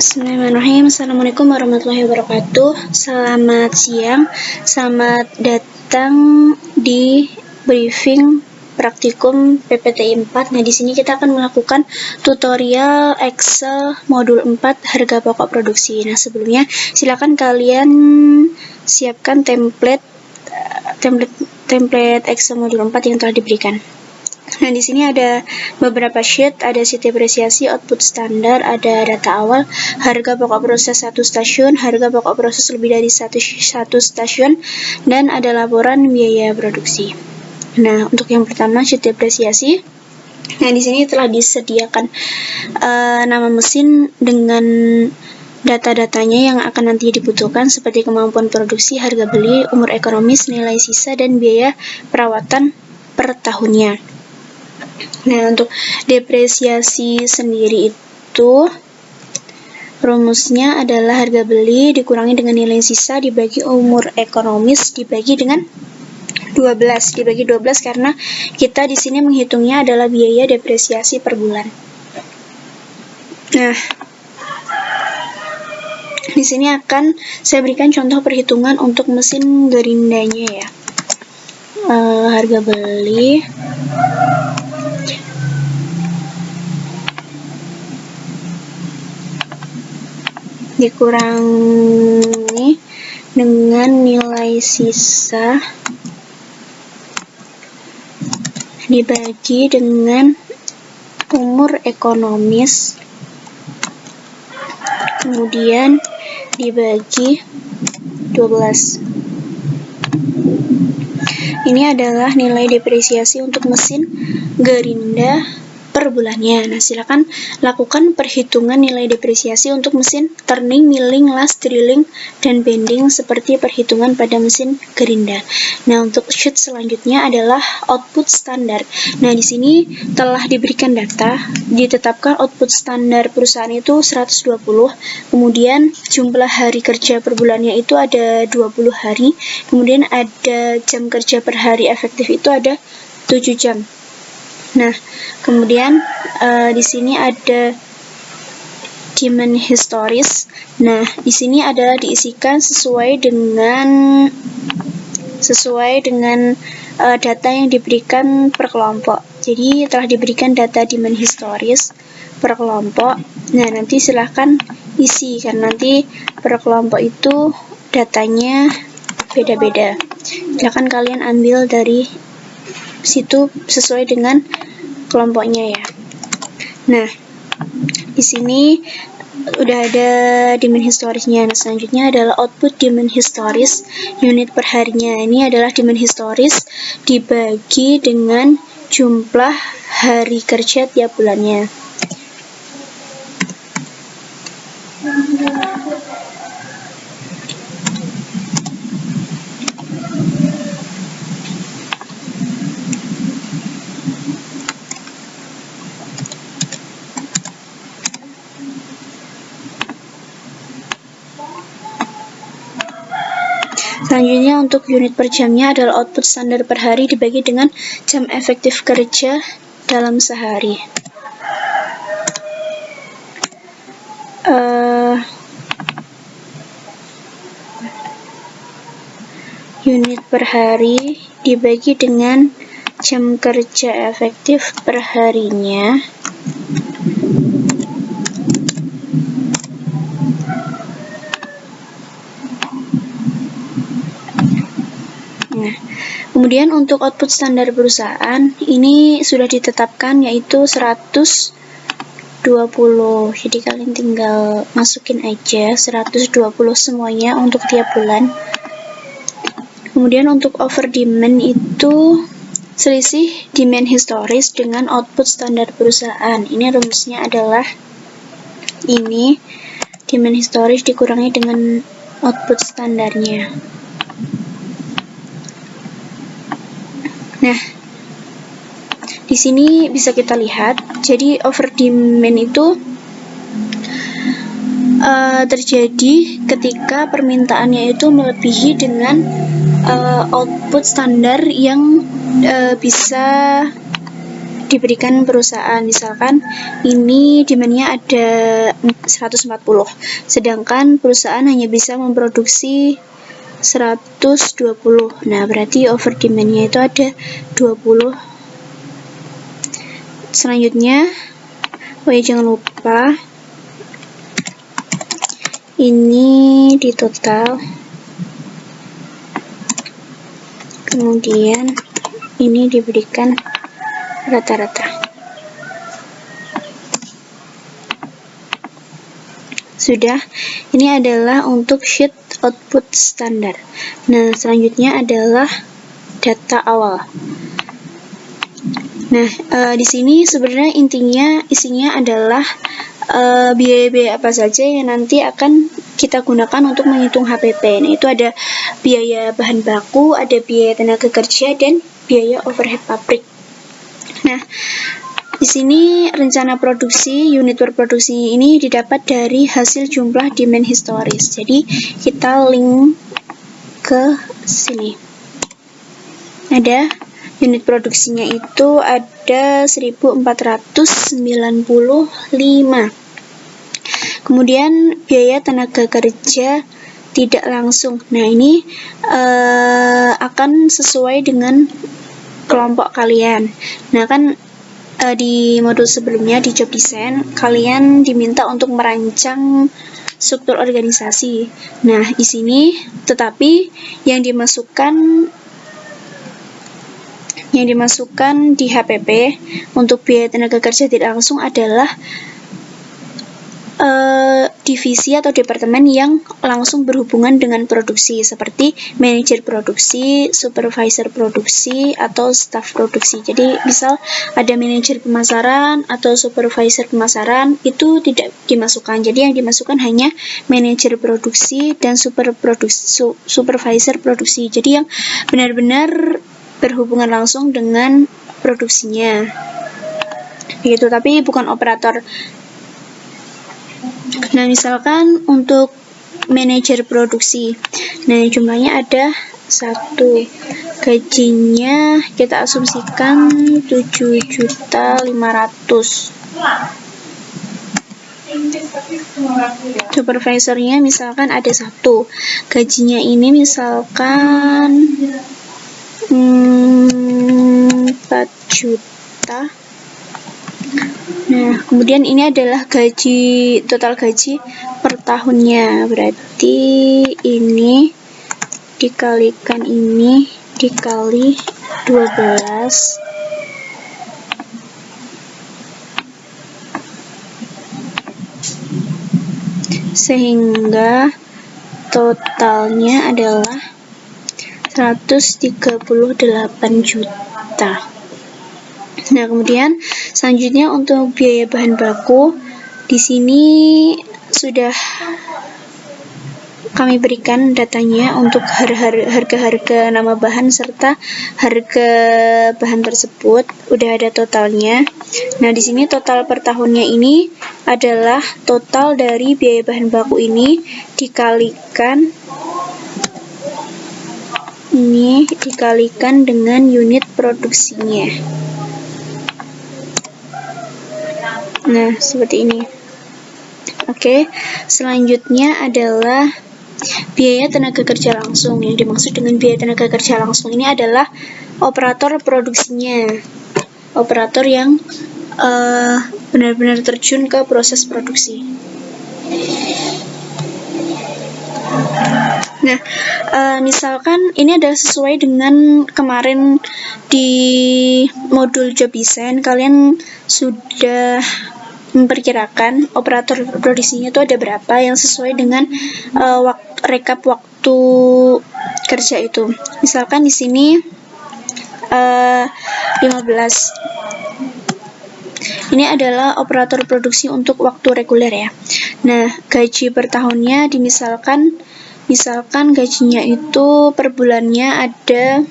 Bismillahirrahmanirrahim. Assalamualaikum warahmatullahi wabarakatuh. Selamat siang. Selamat datang di briefing praktikum PPTI 4. Nah, di sini kita akan melakukan tutorial Excel modul 4 harga pokok produksi. Nah, sebelumnya silakan kalian siapkan template Excel modul 4 yang telah diberikan. Nah, di sini ada beberapa sheet, ada sheet depresiasi, output standar, ada data awal, harga pokok proses 1 stasiun, harga pokok proses lebih dari satu stasiun, dan ada laporan biaya produksi. Nah, untuk yang pertama sheet depresiasi. Nah, di sini telah disediakan nama mesin dengan data-datanya yang akan nanti dibutuhkan seperti kemampuan produksi, harga beli, umur ekonomis, nilai sisa, dan biaya perawatan per tahunnya. Nah, untuk depresiasi sendiri itu rumusnya adalah harga beli dikurangi dengan nilai sisa dibagi umur ekonomis dibagi dengan 12 karena kita di sini menghitungnya adalah biaya depresiasi per bulan. Nah, di sini akan saya berikan contoh perhitungan untuk mesin gerindanya ya. Harga beli dikurangi dengan nilai sisa dibagi dengan umur ekonomis, kemudian dibagi 12. Ini adalah nilai depresiasi untuk mesin gerinda per bulannya. Nah, silakan lakukan perhitungan nilai depresiasi untuk mesin turning, milling, las, drilling, dan bending seperti perhitungan pada mesin gerinda. Nah, untuk sheet selanjutnya adalah output standar. Nah, di sini telah diberikan data, ditetapkan output standar perusahaan itu 120, kemudian jumlah hari kerja per bulannya itu ada 20 hari, kemudian ada jam kerja per hari efektif itu ada 7 jam. Nah, kemudian di sini ada demand historis. Nah, di sini adalah diisikan sesuai dengan data yang diberikan per kelompok. Jadi telah diberikan data demand historis per kelompok. Nah, nanti silahkan isi karena nanti per kelompok itu datanya beda-beda. Silahkan kalian ambil dari situ sesuai dengan kelompoknya ya. Nah, di sini udah ada demand historisnya. Nah, selanjutnya adalah output demand historis unit per harinya. Ini adalah demand historis dibagi dengan jumlah hari kerja tiap bulannya. Selanjutnya untuk unit per jamnya adalah output standar per hari dibagi dengan jam efektif kerja dalam sehari. Unit per hari dibagi dengan jam kerja efektif per harinya Kemudian untuk output standar perusahaan ini sudah ditetapkan yaitu 120. Jadi kalian tinggal masukin aja 120 semuanya untuk tiap bulan. Kemudian untuk over demand itu selisih demand historis dengan output standar perusahaan. Ini rumusnya adalah ini demand historis dikurangi dengan output standarnya. Nah, di sini bisa kita lihat, jadi over demand itu terjadi ketika permintaannya itu melebihi dengan output standar yang bisa diberikan perusahaan. Misalkan ini demand-nya ada 140, sedangkan perusahaan hanya bisa memproduksi 120. Nah, berarti over demand-nya itu ada 20. Selanjutnya, jangan lupa ini di total, kemudian ini diberikan rata-rata. Sudah, ini adalah untuk sheet output standar. Nah, selanjutnya adalah data awal. Nah, di sini sebenarnya isinya adalah biaya-biaya apa saja yang nanti akan kita gunakan untuk menghitung HPP. Nah, itu ada biaya bahan baku, ada biaya tenaga kerja, dan biaya overhead pabrik. Nah, di sini rencana produksi, unit berproduksi ini didapat dari hasil jumlah demand historis. Jadi, kita link ke sini. Ada unit produksinya itu ada 1495. Kemudian biaya tenaga kerja tidak langsung. Nah, ini akan sesuai dengan kelompok kalian. Nah, kan di modul sebelumnya di job design kalian diminta untuk merancang struktur organisasi. Nah, di sini tetapi yang dimasukkan di HPP untuk biaya tenaga kerja tidak langsung adalah divisi atau departemen yang langsung berhubungan dengan produksi, seperti manajer produksi, supervisor produksi, atau staf produksi. Jadi, misal ada manajer pemasaran atau supervisor pemasaran, itu tidak dimasukkan. Jadi, yang dimasukkan hanya manajer produksi dan supervisor produksi. Jadi, yang benar-benar berhubungan langsung dengan produksinya. Begitu, tapi bukan operator. Nah, misalkan untuk manajer produksi, nah jumlahnya ada 1, gajinya kita asumsikan 7.500.000. Supervisornya misalkan ada 1, gajinya ini misalkan 4 juta. Nah, kemudian ini adalah total gaji per tahunnya. Berarti ini dikalikan ini dikali 12. Sehingga totalnya adalah 138 juta. Nah, kemudian selanjutnya untuk biaya bahan baku, di sini sudah kami berikan datanya untuk harga-harga nama bahan serta harga bahan tersebut. Udah ada totalnya. Nah, di sini total per tahunnya ini adalah total dari biaya bahan baku ini dikalikan dengan unit produksinya. Nah, seperti ini. Oke, selanjutnya adalah biaya tenaga kerja langsung. Yang dimaksud dengan biaya tenaga kerja langsung ini adalah operator produksinya. Operator yang benar-benar terjun ke proses produksi. Nah, misalkan ini adalah sesuai dengan kemarin di modul job design, kalian sudah memperkirakan operator produksinya itu ada berapa yang sesuai dengan rekap waktu kerja itu. Misalkan di sini 15. Ini adalah operator produksi untuk waktu reguler ya. Nah, gaji per tahunnya misalkan gajinya itu per bulannya ada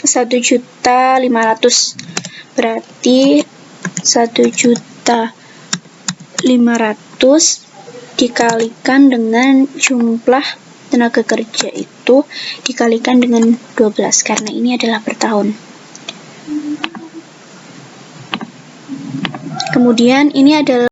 1.500.000. Berarti 1.500.000 dikalikan dengan jumlah tenaga kerja itu dikalikan dengan 12 karena ini adalah per tahun. Kemudian ini adalah